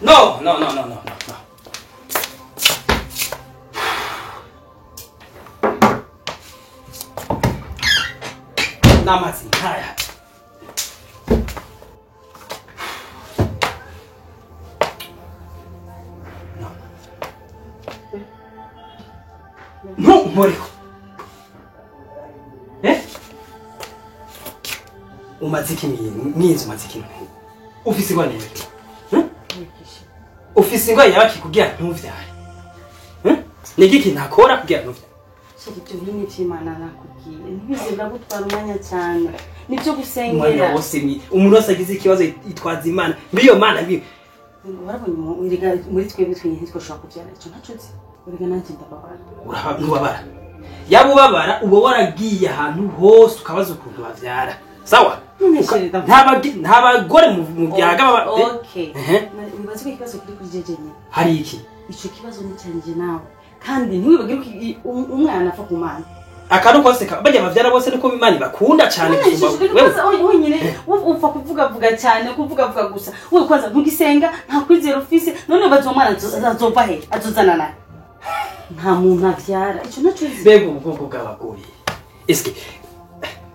No. N'amazi nkaya. No, Moriko. Umaziki mwiza umaziki. Ufise ingwa neza. Ufise ingwa yabaki kugira ntuvyare. Nigiki ntakora kugira ntuvyare. Shiki tubini cy'Imana nakubwiye. Ntibizira gutwara umwanya cyane. Nibyo gusengera. Umwanya wose ni umuntu wese agize ikibazo itwaza Imana. Mbiyo Mana mbiyo. Warabonye uriga muri twebwe twinye twashaka kuvyara ico ntacuzi. Uriga nanjye ndababara. Ntubabara. Yabubabara uba waragiye ahantu hose ukabaza ukuntu bavyara. Sawa? Nta bagore mu byaga baba. Okay. Nibaze ko ikibazo kuri kuri jeje nyine. Hari iki? Ico kibazo ni cyanje nawe. Kandi ntiwibagire umwana afa ku mana. Akantu kose bajya bavyara bose niko Imana bakunda cyane wewe wenyine upfa kuvuga cyane kuvuga gusa. Wewe kwanza ntugisenga nta kwizera ufise none bazomwana azova he azuzana naye. Nta muntu avyara ico nacuzi. Bego ubwoko bw'abagore. Eske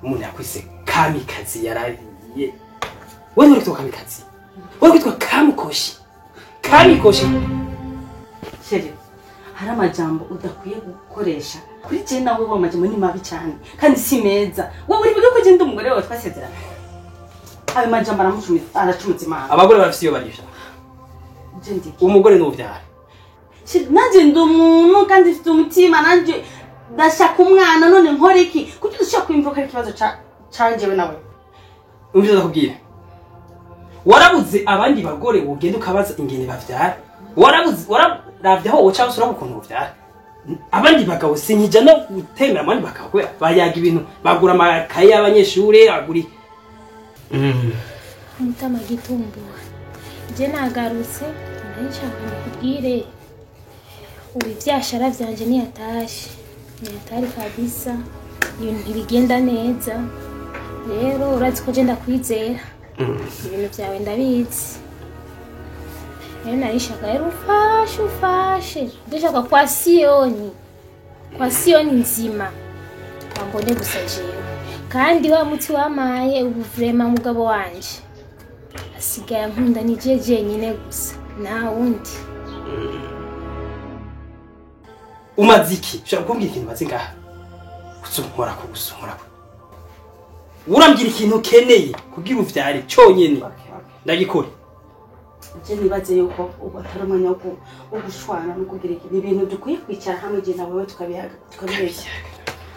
umuntu yakwise kamikazi yaraye. Wewe uri kutoka kamikazi. Wewe kwitwa kamukoshi. Kamikoshi. Sheri. Hari amajambo udakwiye gukoresha. Kuri je nawe bo amajambo ni mabi cyane kandi si meza. Wowe uri bigo ko je ndumugore wawe twasezera. Ayo majambo aracumutse Imana. Abagore bafise iyo barisha. Je ndi. Umugore n'uvyara. Nanje ndumuntu kandi mfite umutima nanje ndashaka umwana none nkore iki kuko dushaka kwimvuka ikibazo canjewe nawe. Umvira kubwira. Warabuze abandi bagore ugenda ukabaza ingene bavyara. Waravyaho woca usura ukuntu uvyara. Abandi bagabo sinyija no gutemera abandi bagabo bayaga ibintu bagura amakaye y'abanyeshure aguri. Mutama gitumbu. Je nagarutse nashaka kubwire ubu ivyashara vyanje ni yatashe. Ni yatari kabisa. Ibintu ntibigenda neza. Rero urazi ko je ndakwizera. Ibintu byawe ndabizi. Rero narishaka rero ufashe. Ndashaka kwa Sioni nzima. Ambone gusa jewe. Kandi wa muti wamaye ubu vrema mugabo wanje. Asigaye nkunda ni jeje nyine gusa. Na wundi. Umaziki, ushaka kumbwira ikintu maze ngaha. Usumura ko. Urambwira ikintu keneye kugira uvyare cyonyene. Ndagikora. Je nibaze yuko ubu atari umwanya wo gushwana no kugira ibintu dukwiye kwicara hamwe je nawe tukabiheza.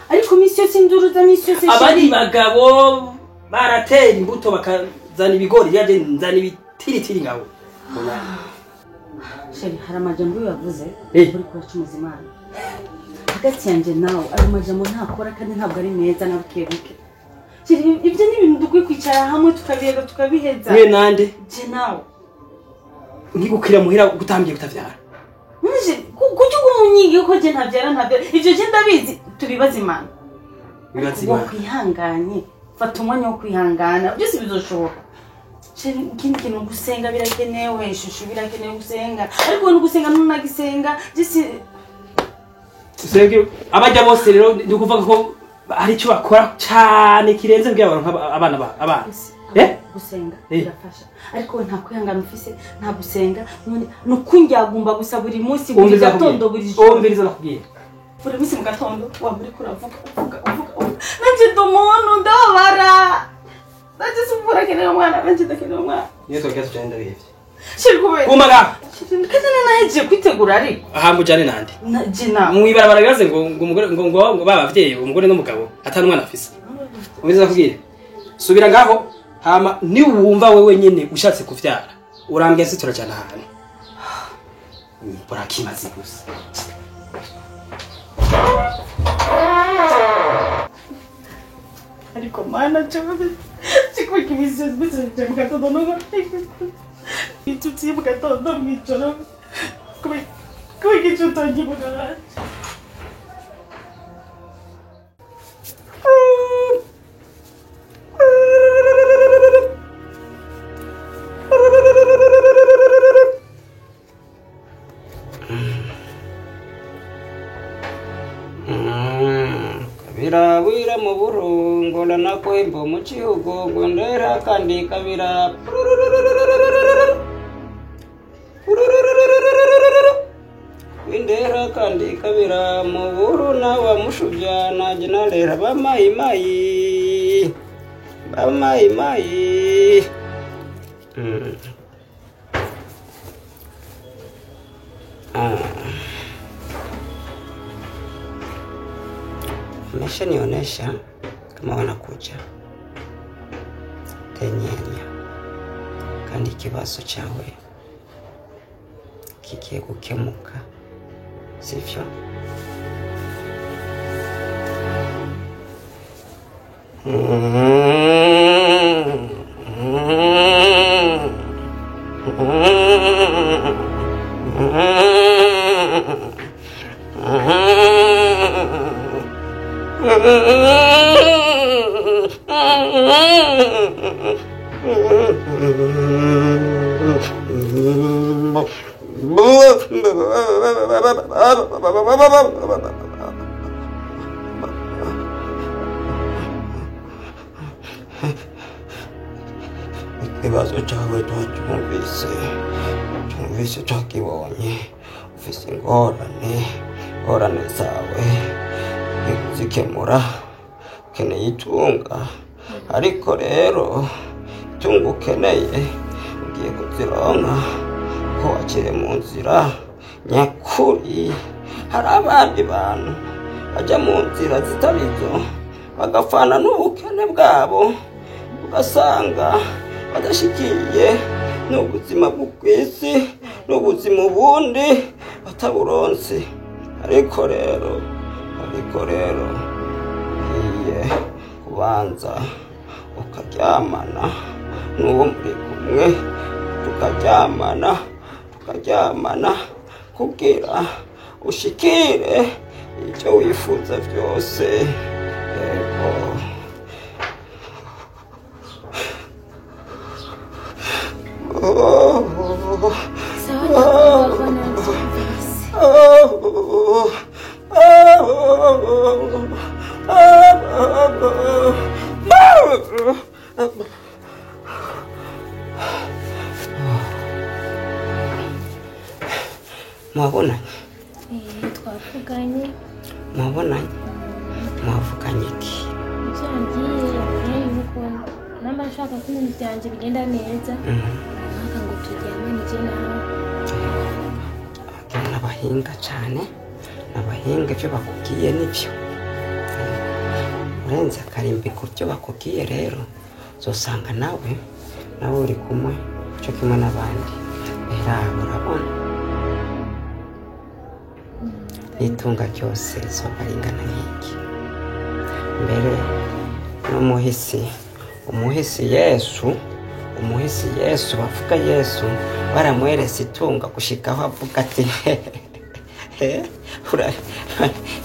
Ariko misi yose induruza misi yose abandi bagabo baratera imbuto bakazana ibigori yaje nzana ibitiritiri ngaho. Sheri hari amajambo yavuze uri kuracumuza Imana. Hagati yanje nawe ayo majambo ntakora kandi ntabwo ari meza na bukebuke. Ibyo ni ibintu dukwiye kwicara hamwe tukabiheza. We nande? Je nawe. Ngikukira muhira gutambiye kutavyara. Nje kucyo umunyigi ko je ntavyara. Ivyo je ndabizi tubibaza Imana. Bibaza Imana. Kwihanganye. Fata umwanya wo kwihangana. Byose bizoshoboka. Sheri ikindi kintu gusenga birakenewe, shushu birakenewe gusenga. Ariko no gusenga nunagisenga jisi Sege abajya bose rero ndikuvuga ko ari cyo bakora cyane kirenze bw'abantu abana. Gusenga birafasha. Ariko nta kwihangana ufise nta gusenga none no kunjyagumba gusa buri munsi buri gatondo buri joro. Ombiriza nakubwiye. Buri munsi mu gatondo waburi kuravuga. Nanje ndomuntu ndabara. Nanje sumura keneye umwana nanje ndakeneye umwana. Yeto gato cyane ndabihevye. Sheri kubera. Kumaga. Kazana naje kwitegura ariko. Aha mujane nande. Jina. Mwibara baragaze ngo umugore ngo babavyeyi umugore n'umugabo atari umwana afise. Ubiza kubwire. Subira ngaho hama ni wumva wewe nyene ushatse kuvyara. Urambye se turajana hano. Burakimaze gusa. Ariko mana cyane. Sikwiki bize mu gatondo no. Itutsi mu gatondo mw'ijoro. Kuki tutongi mugara. birabwira mu burungo ndanakwemba mu gihugu ngo ndera kandi kabira windera kandi kabira mu buru nawa mushubya nanjye narera bamayimayi Umeshanionyesha kama wanakuja tenyenya kandi ikibazo cyawe kigiye gukemuka, sivyo? Ikibazo cyawe twumvise twakibonye, ufise ingorane zawe zikemura, ukeneye itunga, ariko rero itunga ukeneye ugiye kuzironka ko wakire mu nzira nyakuri. Hari abandi bantu bajya mu nzira zitarizo bagafana n'ubukene bwabo, ugasanga badashikiye n'ubuzima bw'isi n'ubuzima ubundi bataburonse. Ariko rero iye kubanza ukaryamana n'uwo muri kumwe, tukaryamana kugira ushikire icyo wifuza byose. Yego. Mwabonanye? Twavuganye. Mwavuganye iki? Byangiye yuko namba nshaka ko ibintu byanje bigenda neza. Mwaka ngo turyamane je nawe. N'abahinga cyane, n'abahinga ibyo bakubwiye nibyo. Urenze akarimbi ku byo bakubwiye rero uzosanga nawe uri kumwe cyo kimwe n'abandi. Urabona itunga ryose rizoba ringana n'iki? Mbere n'umuhisi Yesu bavuga Yesu baramweresa itunga gushikaho avuga ati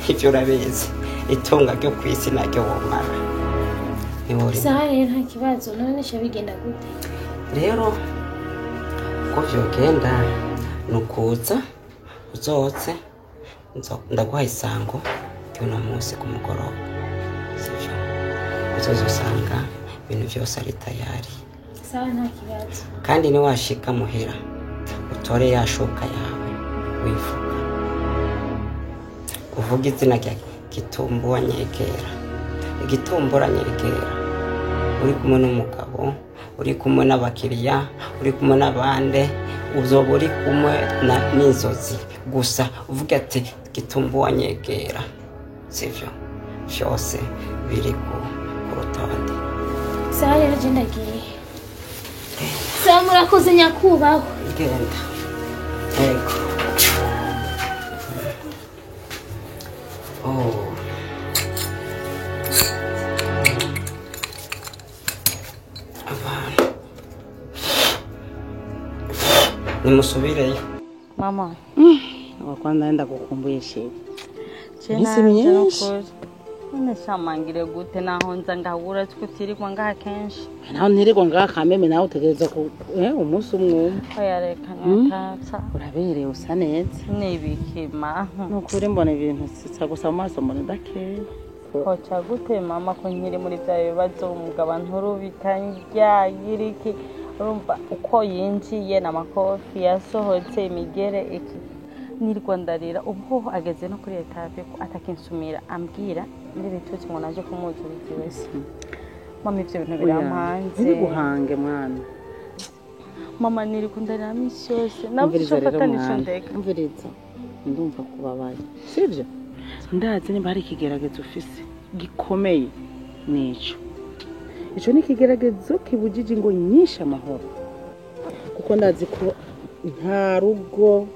ibyo urabizi, itunga ryo ku isi naryo womara. Sahe nta kibazo, none sha bigenda gute? Rero uko vyogenda nukuza uzotse ndaguha isango cy'uno munsi ku mugoroba, sivyo? Uzosanga ibintu byose ari tayari. Sawa nta kibazo. Kandi ni washika muhira utore yashoka yawe wifuka, uvuga izina rya Gitumbura Nyegera. Igitumbura Nyegera, uri kumwe n'umugabo, uri kumwe n'abakiriya, uri kumwe n'abande, uzoba uri kumwe n'inzozi gusa uvuga ati Gitumbura Nyegera, sivyo? Byose biri ku rutonde. Sawa rero je ndagiye. Sawa murakoze nyakubaho. Genda. Ego. Nimusubireyo. Mama. Wakwanza naenda kukumbuye shehe. Chena myinshi. None shamangire gute naho nza ngahura twutirirwa ngaha kenshi. Naho ntirirwa ngaha kameme naho utegereza ku umunsi umwe. Oya reka nyatata. Urabereye usa neza. Nibikima. Nukuri mbona ibintu sitsa gusa amaso mbona ndakeye. hoca gute mama ko nkiri muri bya bibazo umugabo nturubikanja yiriki urumva uko yinjiye n'amakofi yasohotse imigere iki nirwo ndarira ubwo ageze no kuri etape ko atakinsumira ambwira muri bitutsi ngo naje kumuzuriza wese mama ivyo bintu birampanze uri guhange mwana mama niri kundarira misi yose nabusho fatanisho ndeka umviriza ndumva kubabaye sivyo ndazi nimba hari ikigeragezo ufise gikomeye nico ico ni ikigeragezo kibujije ngo nyinshi amahoro kuko ndazi ko nta rugo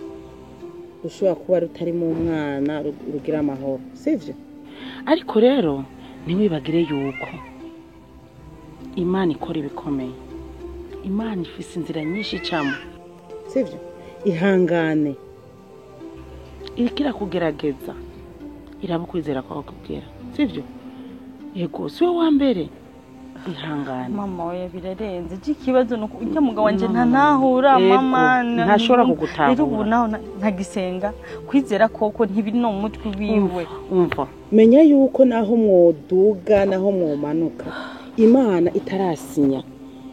rushobora kuba rutarimo umwana rugira amahoro sivyo ariko rero ntiwibagire yuko Imana ikora ibikomeye Imana ifise inzira nyinshi icamo sivyo ihangane irikira kugerageza irabukwizera kwa kubwira sivyo yego siwe wa mbere ihangane mama we birarenze iki kibazo nuko ujya mugabo wanje ntanahura mama ntashobora kugutahura rero ubu naho ntagisenga kwizera koko ntibiri no mutwe wiwe umva menya yuko naho mwoduga naho mwomanuka Imana itarasinya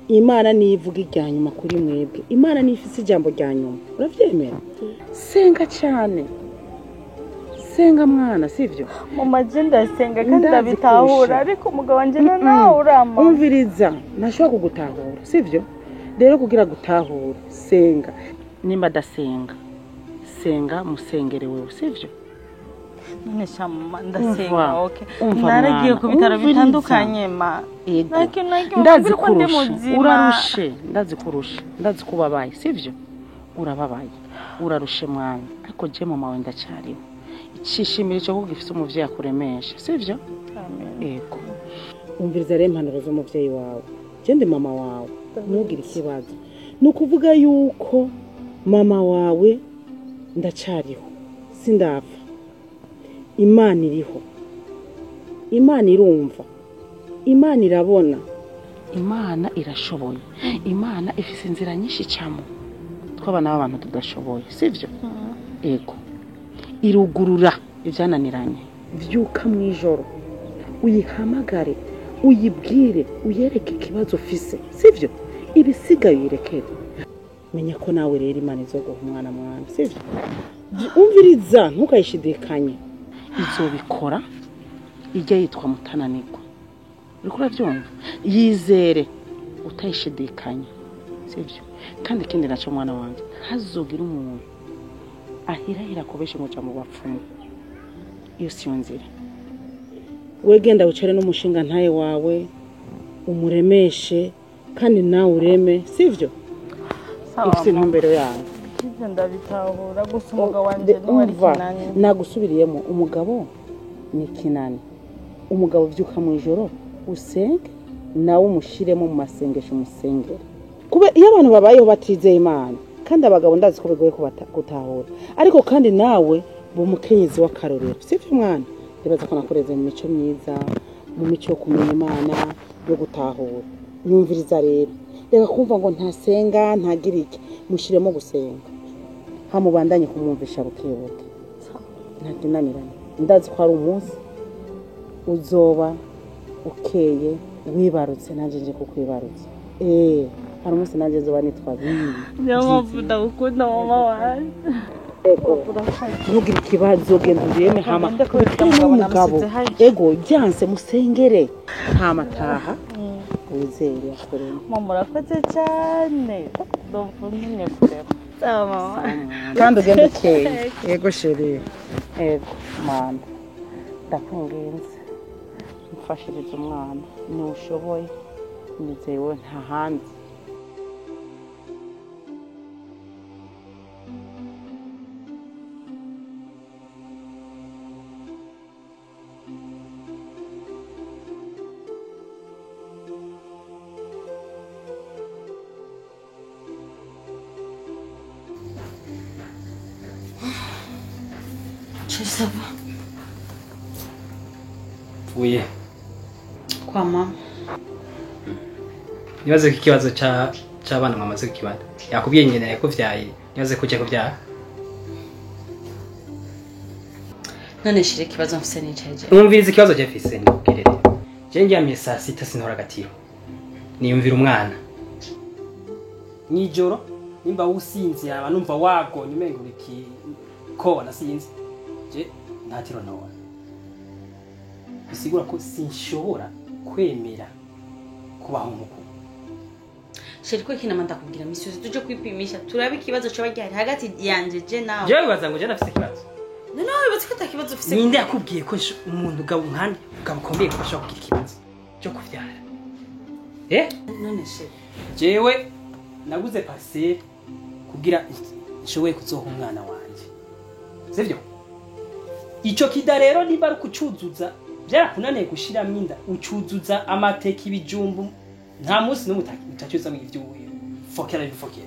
Imana nivuga ijya nyuma kuri mwebwe Imana nifise ijambo rya nyuma uravyemera senga cyane senga mwana sivyo mama je ndasenga kandi ndabitahura ariko umugabo wanje ntanahura mama umviriza ntashobora kugutahura sivyo rero kugira gutahura senga nimba dasenga senga musengere wewe sivyo none shama ndasenga okay naragiye ku bitaro bitandukanye ma ndazi kubabaye sivyo urababaye urarushe mwana ariko je mama we ndacyariho icishimira cyo kugifisa umuvyeyi akuremesha sivyo yego umviriza rero impanuro z'umuvyeyi wawe je ndi mama wawe ntugire ikibazo nukuvuga yuko mama wawe ndacyariho sindapfa Imana iriho Imana irumva Imana irabona Imana irashoboye Imana ifise inzira nyinshi cyamo twabana abantu tudashoboye sivyo ego irugurura ibyananiranye vyuka mwijoro uyihamagare uyibwire uyereke ikibazo ufise sivyo ibisigaye yirekere menya ko nawe rero Imana izoguha umwana mwana sivyo umviriza ntukayishidikanye izobikora ijya yitwa mutananirwa uriko uravyumva yizere utayishidikanya sivyo kandi ikindi naco mwana wanje hazogira umuntu ahirahira kubesha umuca mu bapfumu iyo siyo nzira wegenda wicare n'umushinga ntaye wawe umuremeshe kandi nawe ureme sivyo ifite intumbero yawe ivyo ndabitahura gusa umugabo wanje ni wari kinani nagusubiriyemo umugabo ni kinani umugabo vyuka mu ijoro usenge nawe umushiremo mu masengesho musengere kube iyo abantu babayeho batizeye Imana kandi abagabo ndazi ko bigoye gutahura ariko kandi nawe bumukenyezi w'akarorero sivyo mwana ndibaza ko nakoreze mu mico myiza mu mico yo kumenya Imana yo gutahura nyumviriza rero reka kumva ngo ntasenga ntagira iki mushiremo gusenga hamubandanye kumwumvisha bukebuke ntakinaniranye ndazi ko ari umunsi uzoba ukeye wibarutse nanje nje kukwibarutse hari umunsi nanje zoba nitwa ndamvuda gukunda mama wanje ntugire ikibazo genda ureme hama umugabo ego byanse musengere ntamataha wizere akorera mama urakoze cyane ndumva nyine kureba mama kandi ugende ukeye yego sheri ego mama ndakungenze mfashiriza umwana niwe ushoboye nizewe nta handi ça va uye kwa mama nibaze ko ikibazo cy'abana mwamaze kukibana yakubwiye nyine ko vyaye nibaze kujya kubyara none shire ikibazo mfise nicaje Numviriza ikibazo je mfise ndubwire rero. Je ndyamye saa 6 sintora agatiro. Niyumvira umwana. Nijoro nimba usinzi aba numva wagonye umengo biki kona sinzi. Je ntatiro nawe. Bisigura ko sinshobora kwemera kubaho nkuko. shire ko ikinama ndakubwira misi yose tuje kwipimisha turabe ikibazo cyo bagihari hagati yanje je nawe Je bibaza ngo je nafise ikibazo. none wibatse ko atakibazo ufise Ninde yakubwiye ko umuntu ugabo nkandi ugabukomeye ko ashobora kugira ikibazo cyo kuvyara? none shire Jewe naguze parcelle kugira nshoboye kuzoha umwana wanje. Sivyo? Ico kida rero niba ari kucuzuza byarakunaniye gushiramo inda ucuzuza amateka ibijumbu nta munsi n'umutaki utacyuza mu ivyo fokera bifokera.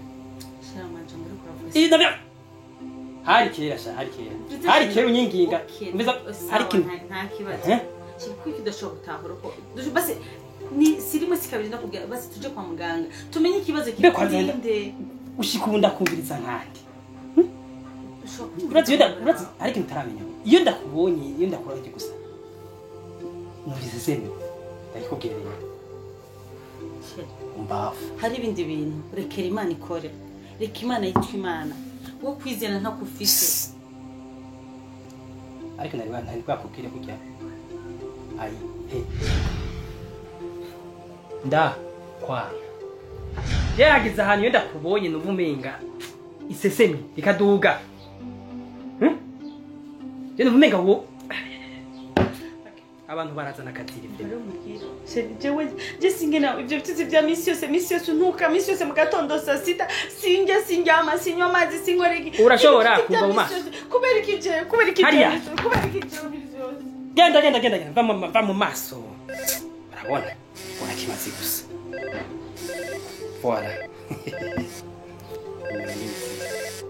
shira manje muri kuravuga Ibi nabyo hari kera sha hari kera unyinginga mbiza hari kintu nta kibazo shire ko ikidashobora gutahura ko basi ni sirimo sikabiri ndakubwira basi tuje kwa muganga tumenye ikibazo kinde ushikunda kumviriza nkandi. Urazi hari kintu taramenya. Iyo ndakubonye iyo ndakora iki gusa. Numvise sene. Ndakubwira rero. Umbafu. hari ibindi bintu rekera imana ikore reka imana yitwa imana wo kwizera nta kufise Ariko ntari bwakubwire kujya. Ai he. Nda kwa. Yagize ahantu iyo ndakubonye nuvumenga isesemi ikaduga. Je nuvumenga wo abantu barazana akatiri vyo. je singena ibyo bitutsi bya misi yose ntuka misi yose mu gatondo saa sita sinjyama sinywa amazi sinkoreki Urashobora kuva mu maso kubera iki Hariya. byose genda va mu maso urabona urakimaze gusa voilà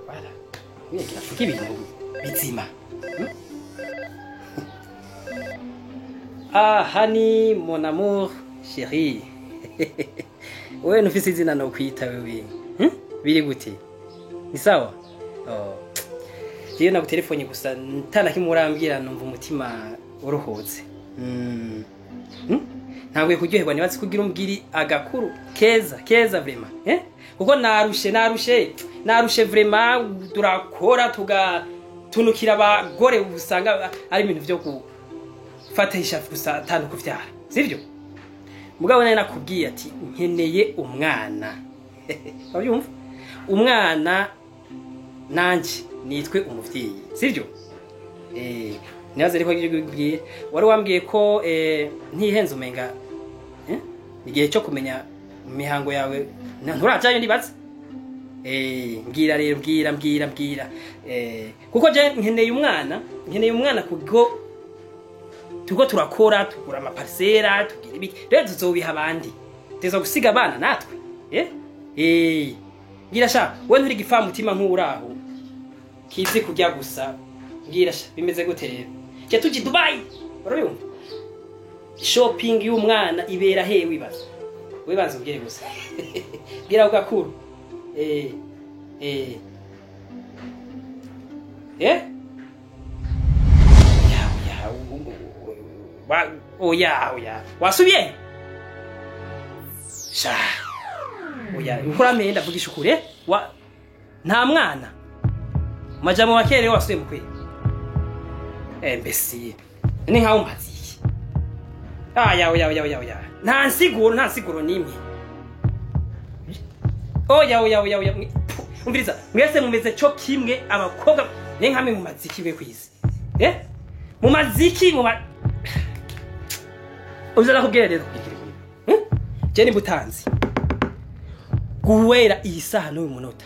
voilà wigira fuka ibintu bizima honey mon amour chérie wewe nufise izina no kwita wewe biri gute ni sawa jewe na telefone gusa ntana kimurambira numva umutima uruhutse ntabwo kuryoherwa nibatse kugira umbwiri agakuru keza vraiment kuko narushe vraiment turakora tunukira abagore usanga ari ibintu byo gufatisha gusa tanu kuvyara sivyo mugabo nari nakubwiye ati nkeneye umwana babyumva umwana nanje nitwe umuvyeyi sivyo nibaze ariko ngibwiye wari wambwiye ko ntihenze umenga igihe cyo kumenya imihango yawe nturajayo ndibaze mbwira rero mbwira kuko je nkeneye umwana kuko tuko turakora tugura amaparcera tugira ibiki rero tuzobiha abandi tezo gusiga abana natwe mbwira sha we nturi gifa mutima nk'uraho kizi kujya gusa mbwira sha bimeze gute rero cyo tuji Dubai urabumva shopping y'umwana ibera he wibaza wibanza ubwire gusa bwira ugakuru oya wasubiye sha oya ukurame ndavugisha ukure nta mwana majamo wakere wasubiye mukwe mbesi ni nkaho umaziye oya nta nsiguro nimwe oya umviriza mwese mumeze cyo kimwe abakobwa ni nkame mu maziki we kwizi mu maziki uzana kubwira rero je ni butanzi guwera iyi saha n'uyu munota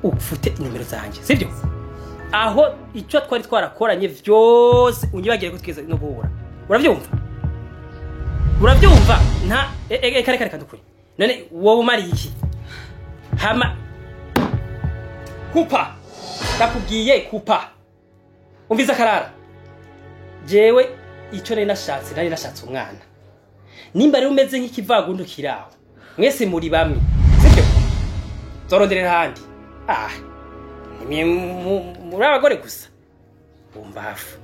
ufute nimero zanje sivyo aho icyo twari twarakoranye vyose unyibagire ko twese no guhura uravyumva nta kare kandukuri none wowe umari iki hama kupa nakubwiye kupa umviza karara jewe icyo nari nashatse umwana nimba rero umeze nk'ikivagundu kiraho mwese muri bamwe sibyo zoronderera handi muri abagore gusa bumbafu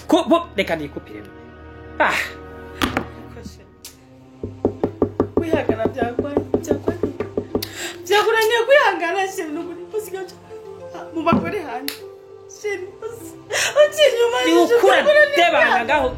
ko bo reka nikupire ah kwihangana byakuranye kwihangana sheri n'ukuri usigaye mu bagore hanze sheri ucinyuma ukura debana gaho